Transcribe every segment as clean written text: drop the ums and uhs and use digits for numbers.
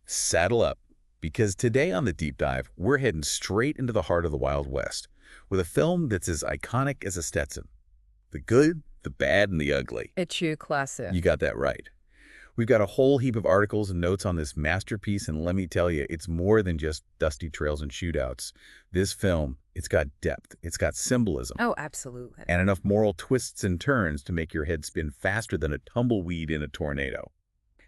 Saddle up, because today on the Deep Dive, we're heading straight into the heart of the Wild West with a film that's as iconic as a Stetson. The good, the bad, and the ugly. A true classic. You got that right. We've got a whole heap of articles and notes on this masterpiece, and let me tell you, it's more than just dusty trails and shootouts. This film, it's got depth, it's got symbolism. Oh, absolutely. And enough moral twists and turns to make your head spin faster than a tumbleweed in a tornado.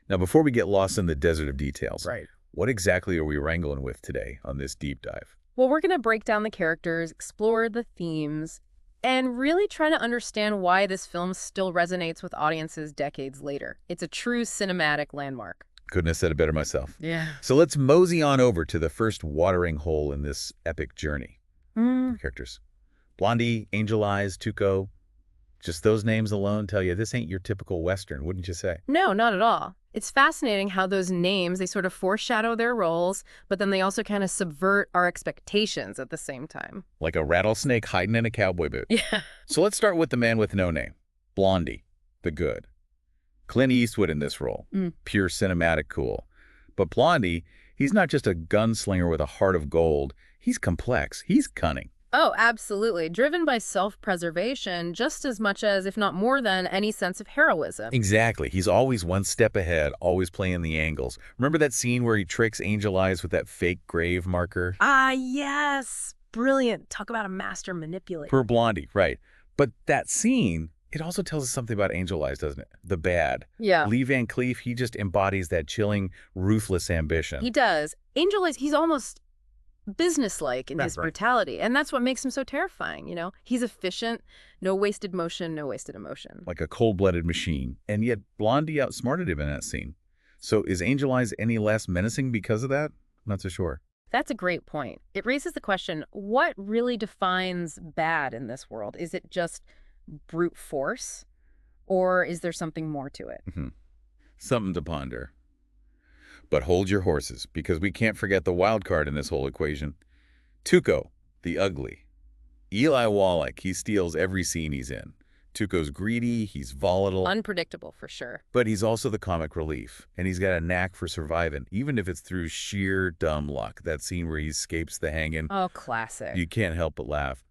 Now, before we get lost in the desert of details, Right. what exactly are we wrangling with today on this deep dive? Well, we're going to break down the characters, explore the themes, and really try to understand why this film still resonates with audiences decades later. It's a true cinematic landmark. Couldn't have said it better myself. Yeah. So let's mosey on over to the first watering hole in this epic journey. Characters. Blondie, Angel Eyes, Tuco. Just those names alone tell you this ain't your typical Western, wouldn't you say? No, not at all. It's fascinating how those names, they sort of foreshadow their roles, but then they also kind of subvert our expectations at the same time. Like a rattlesnake hiding in a cowboy boot. Yeah. So let's start with the man with no name. Blondie, the good. Clint Eastwood in this role. Pure cinematic cool. But Blondie, he's not just a gunslinger with a heart of gold. He's complex. He's cunning. Oh, absolutely. Driven by self-preservation just as much as, if not more than, any sense of heroism. Exactly. He's always one step ahead, always playing the angles. Remember that scene where he tricks Angel Eyes with that fake grave marker? Ah, yes. Brilliant. Talk about a master manipulator. For Blondie, right. But that scene, it also tells us something about Angel Eyes, doesn't it? The bad. Yeah. Lee Van Cleef, he just embodies that chilling, ruthless ambition. He does. Angel Eyes, he's almost businesslike in his brutality. And that's what makes him so terrifying, you know? He's efficient, no wasted motion, no wasted emotion. Like a cold-blooded machine. And yet Blondie outsmarted him in that scene. So is Angel Eyes any less menacing because of that? I'm not so sure. That's a great point. It raises the question, what really defines bad in this world? Is it just brute force? Or is there something more to it? Something to ponder. But hold your horses, because we can't forget the wild card in this whole equation. Tuco, the ugly. Eli Wallach, he steals every scene he's in. Tuco's greedy, he's volatile. Unpredictable, for sure. But he's also the comic relief, and he's got a knack for surviving, even if it's through sheer dumb luck. That scene where he escapes the hanging. Oh, classic. You can't help but laugh.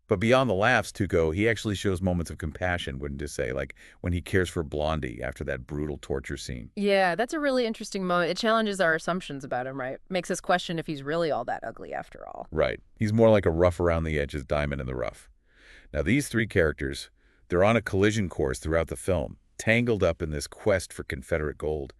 But beyond the laughs, Tuco, he actually shows moments of compassion, wouldn't you say? Like when he cares for Blondie after that brutal torture scene. Yeah, that's a really interesting moment. It challenges our assumptions about him, right? Makes us question if he's really all that ugly after all. Right. He's more like a rough around the edges diamond in the rough. Now, these three characters, they're on a collision course throughout the film, tangled up in this quest for Confederate gold.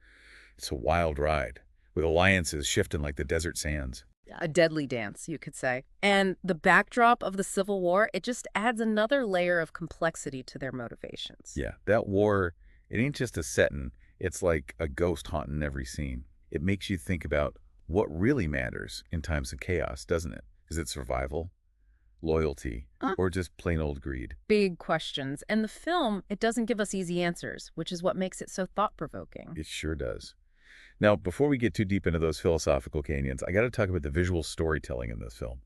It's a wild ride, with alliances shifting like the desert sands. A deadly dance, you could say. And the backdrop of the Civil War, it just adds another layer of complexity to their motivations. Yeah, that war, it ain't just a setting. It's like a ghost haunting every scene. It makes you think about what really matters in times of chaos, doesn't it? Is it survival, loyalty, or just plain old greed? Big questions. And the film, it doesn't give us easy answers, which is what makes it so thought-provoking. It sure does. Now, before we get too deep into those philosophical canyons, I got to talk about the visual storytelling in this film.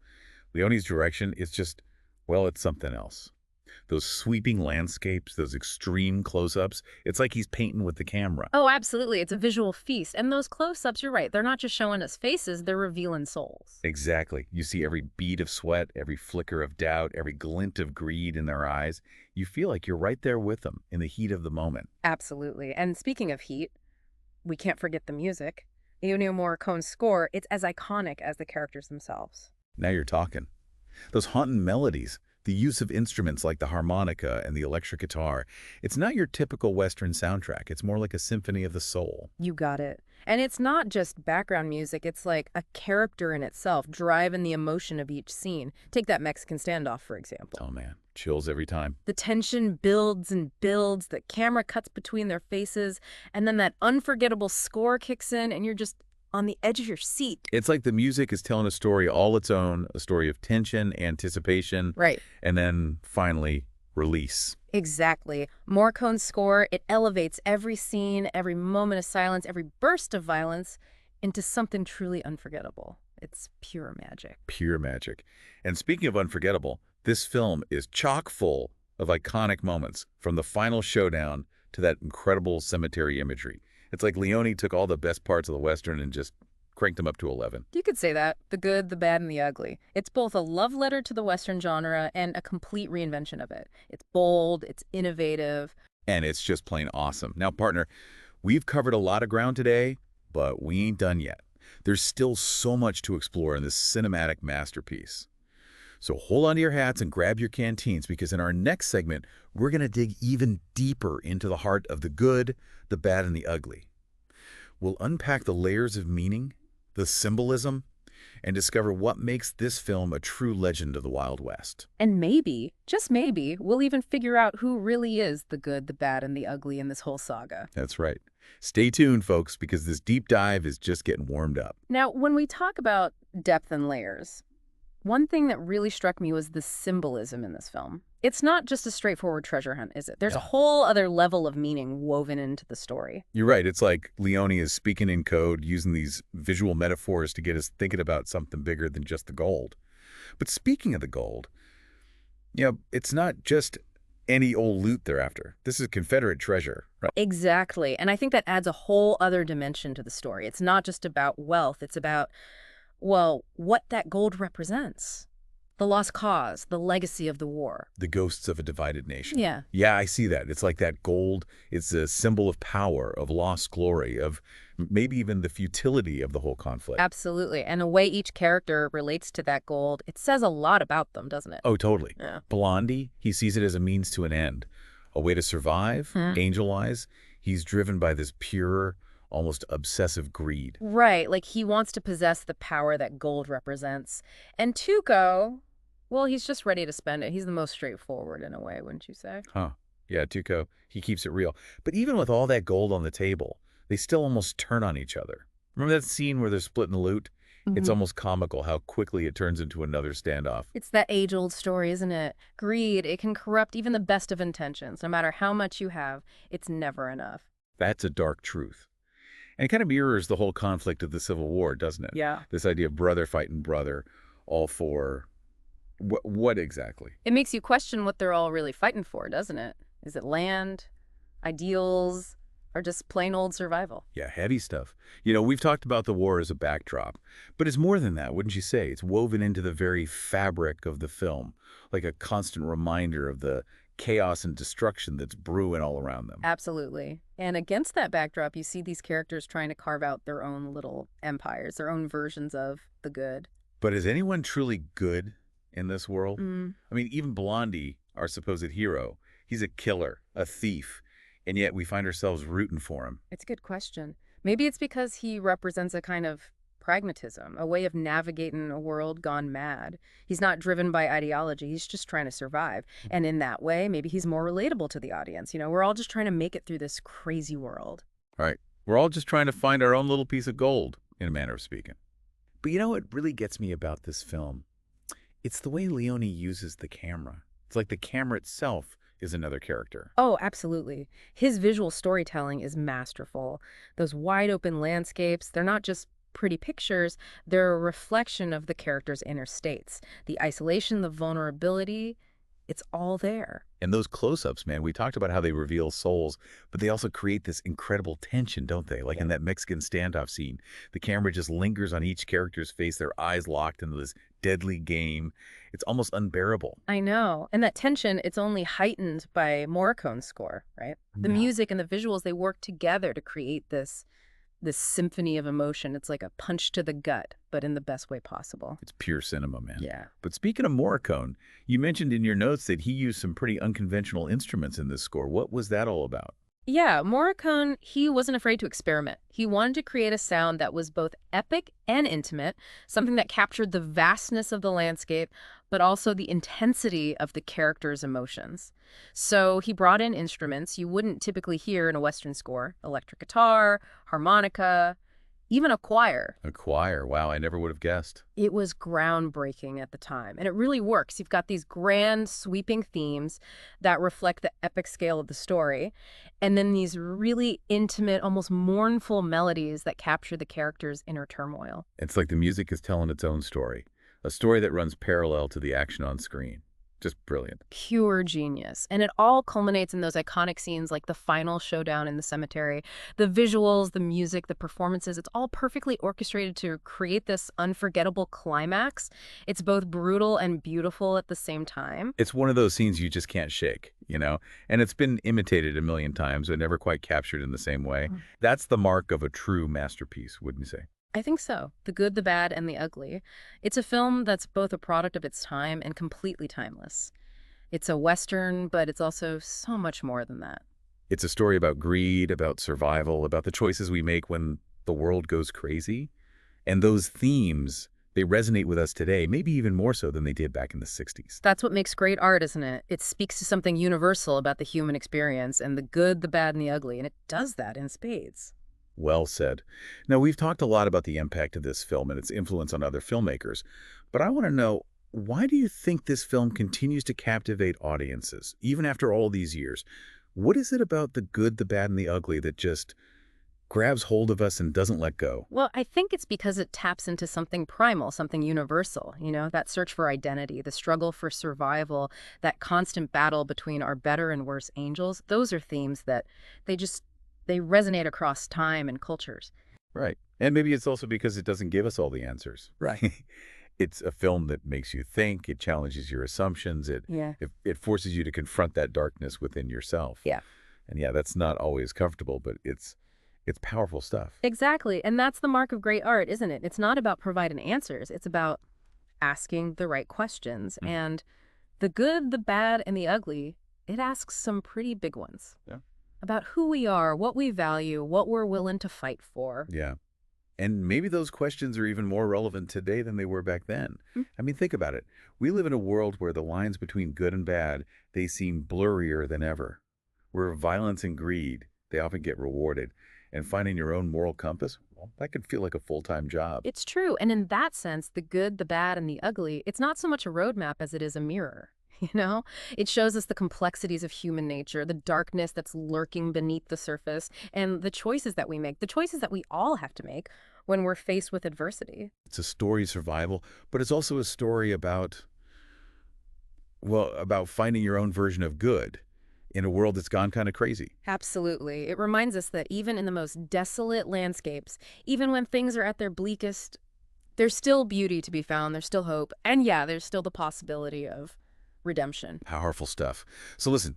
Leone's direction is just, well, it's something else. Those sweeping landscapes, those extreme close-ups, it's like he's painting with the camera. Oh, absolutely. It's a visual feast. And those close-ups, you're right, they're not just showing us faces, they're revealing souls. Exactly. You see every bead of sweat, every flicker of doubt, every glint of greed in their eyes. You feel like you're right there with them in the heat of the moment. Absolutely. And speaking of heat, we can't forget the music. Ennio Morricone's score, it's as iconic as the characters themselves. Now you're talking. Those haunting melodies, the use of instruments like the harmonica and the electric guitar, it's not your typical Western soundtrack. It's more like a symphony of the soul. You got it. And it's not just background music. It's like a character in itself, driving the emotion of each scene. Take that Mexican standoff, for example. Oh, man. Chills every time. The tension builds and builds, the camera cuts between their faces, and then that unforgettable score kicks in, and you're just on the edge of your seat. It's like the music is telling a story all its own, a story of tension, anticipation, Right. and then finally release. Exactly. Morricone's score, it elevates every scene, every moment of silence, every burst of violence into something truly unforgettable. It's pure magic. Pure magic. And speaking of unforgettable, this film is chock full of iconic moments, from the final showdown to that incredible cemetery imagery. It's like Leone took all the best parts of the Western and just cranked them up to 11. You could say that. The good, the bad, and the ugly. It's both a love letter to the Western genre and a complete reinvention of it. It's bold, it's innovative. And it's just plain awesome. Now, partner, we've covered a lot of ground today, but we ain't done yet. There's still so much to explore in this cinematic masterpiece. So hold on to your hats and grab your canteens, because in our next segment, we're going to dig even deeper into the heart of the good, the bad, and the ugly. We'll unpack the layers of meaning, the symbolism, and discover what makes this film a true legend of the Wild West. And maybe, just maybe, we'll even figure out who really is the good, the bad, and the ugly in this whole saga. That's right. Stay tuned, folks, because this deep dive is just getting warmed up. Now, when we talk about depth and layers, one thing that really struck me was the symbolism in this film. It's not just a straightforward treasure hunt, is it? There's a whole other level of meaning woven into the story. You're right. It's like Leone is speaking in code, using these visual metaphors to get us thinking about something bigger than just the gold. But speaking of the gold, it's not just any old loot they're after. This is Confederate treasure, right? Exactly. And I think that adds a whole other dimension to the story. It's not just about wealth. It's about, well, what that gold represents. The lost cause, the legacy of the war. The ghosts of a divided nation. Yeah. Yeah, I see that. It's like that gold. It's a symbol of power, of lost glory, of maybe even the futility of the whole conflict. Absolutely. And the way each character relates to that gold, it says a lot about them, doesn't it? Oh, totally. Yeah. Blondie, he sees it as a means to an end, a way to survive. Angel Eyes, he's driven by this pure, almost obsessive greed. Right. Like he wants to possess the power that gold represents. And Tuco, well, he's just ready to spend it. He's the most straightforward in a way, wouldn't you say? Huh. Yeah, Tuco, he keeps it real. But even with all that gold on the table, they still almost turn on each other. Remember that scene where they're splitting the loot? It's almost comical how quickly it turns into another standoff. It's that age-old story, isn't it? Greed, it can corrupt even the best of intentions. No matter how much you have, it's never enough. That's a dark truth. And it kind of mirrors the whole conflict of the Civil War, doesn't it? Yeah. This idea of brother fighting brother, all for what exactly? It makes you question what they're all really fighting for, doesn't it? Is it land, ideals, or just plain old survival? Yeah, heavy stuff. We've talked about the war as a backdrop, but it's more than that, wouldn't you say? It's woven into the very fabric of the film, like a constant reminder of the chaos and destruction that's brewing all around them. Absolutely. And against that backdrop, you see these characters trying to carve out their own little empires, their own versions of the good. But is anyone truly good in this world? I mean, even Blondie, our supposed hero, he's a killer, a thief, and yet we find ourselves rooting for him. It's a good question. Maybe it's because he represents a kind of pragmatism, a way of navigating a world gone mad. He's not driven by ideology. He's just trying to survive. And in that way, maybe he's more relatable to the audience. We're all just trying to make it through this crazy world. Right. We're all just trying to find our own little piece of gold, in a manner of speaking. But what really gets me about this film? It's the way Leone uses the camera. It's like the camera itself is another character. Oh, absolutely. His visual storytelling is masterful. Those wide open landscapes, they're not just pretty pictures, they're a reflection of the character's inner states. The isolation, the vulnerability, it's all there. And those close-ups, man, we talked about how they reveal souls, but they also create this incredible tension, don't they? Like in that Mexican standoff scene, the camera just lingers on each character's face, their eyes locked into this deadly game. It's almost unbearable. I know. And that tension, it's only heightened by Morricone's score, right? The music and the visuals, they work together to create this symphony of emotion. It's like a punch to the gut, but in the best way possible. It's pure cinema, man. Yeah. But speaking of Morricone, you mentioned in your notes that he used some pretty unconventional instruments in this score. What was that all about? Yeah, Morricone, he wasn't afraid to experiment. He wanted to create a sound that was both epic and intimate, something that captured the vastness of the landscape, but also the intensity of the character's emotions. So he brought in instruments you wouldn't typically hear in a Western score: electric guitar, harmonica, even a choir. A choir. Wow, I never would have guessed. It was groundbreaking at the time, and it really works. You've got these grand, sweeping themes that reflect the epic scale of the story, and then these really intimate, almost mournful melodies that capture the character's inner turmoil. It's like the music is telling its own story, a story that runs parallel to the action on screen. Just brilliant. Pure genius. And it all culminates in those iconic scenes like the final showdown in the cemetery. The visuals, the music, the performances, it's all perfectly orchestrated to create this unforgettable climax. It's both brutal and beautiful at the same time. It's one of those scenes you just can't shake, you know? And it's been imitated a million times, but never quite captured in the same way. Mm. That's the mark of a true masterpiece, wouldn't you say? I think so. The Good, the Bad, and the Ugly. It's a film that's both a product of its time and completely timeless. It's a Western, but it's also so much more than that. It's a story about greed, about survival, about the choices we make when the world goes crazy. And those themes, they resonate with us today, maybe even more so than they did back in the 60s. That's what makes great art, isn't it? It speaks to something universal about the human experience and the good, the bad, and the ugly, and it does that in spades. Well said. Now, we've talked a lot about the impact of this film and its influence on other filmmakers, but I want to know, why do you think this film continues to captivate audiences, even after all these years? What is it about the good, the bad, and the ugly that just grabs hold of us and doesn't let go? Well, I think it's because it taps into something primal, something universal, that search for identity, the struggle for survival, that constant battle between our better and worse angels. Those are themes that they resonate across time and cultures. Right. And maybe it's also because it doesn't give us all the answers. Right. It's a film that makes you think, it challenges your assumptions, Yeah. it forces you to confront that darkness within yourself. Yeah. And yeah, that's not always comfortable, but it's powerful stuff. Exactly. And that's the mark of great art, isn't it? It's not about providing answers. It's about asking the right questions. Mhm. And the good, the bad, and the ugly, it asks some pretty big ones. Yeah. About who we are, what we value, what we're willing to fight for. Yeah. And maybe those questions are even more relevant today than they were back then. Mm. I mean, think about it. We live in a world where the lines between good and bad, they seem blurrier than ever. Where violence and greed, they often get rewarded. And finding your own moral compass, well, that could feel like a full-time job. It's true. And in that sense, the good, the bad, and the ugly, it's not so much a roadmap as it is a mirror. You know, it shows us the complexities of human nature, the darkness that's lurking beneath the surface, and the choices that we make, the choices that we all have to make when we're faced with adversity. It's a story of survival, but it's also a story about, well, about finding your own version of good in a world that's gone kind of crazy. Absolutely. It reminds us that even in the most desolate landscapes, even when things are at their bleakest, there's still beauty to be found, there's still hope, and yeah, there's still the possibility of redemption. Powerful stuff. So listen,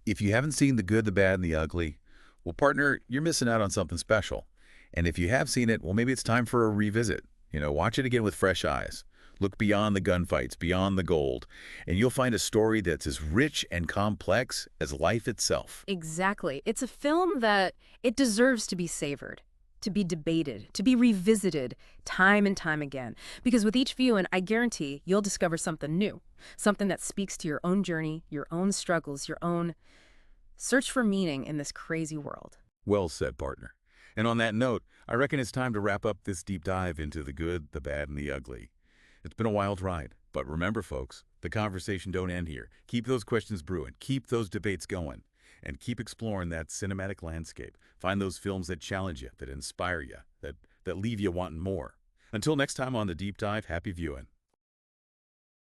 if you haven't seen The Good, the Bad, and the Ugly, well, partner, you're missing out on something special. And if you have seen it, well, maybe it's time for a revisit. Watch it again with fresh eyes. Look beyond the gunfights, beyond the gold, and you'll find a story that's as rich and complex as life itself. Exactly. It's a film that it deserves to be savored, to be debated, to be revisited time and time again. Because with each viewing, I guarantee you'll discover something new, something that speaks to your own journey, your own struggles, your own search for meaning in this crazy world. Well said, partner. And on that note, I reckon it's time to wrap up this deep dive into the good, the bad, and the ugly. It's been a wild ride, but remember, folks, the conversation don't end here. Keep those questions brewing, keep those debates going, and keep exploring that cinematic landscape. Find those films that challenge you, that inspire you, that leave you wanting more. Until next time on The Deep Dive, happy viewing.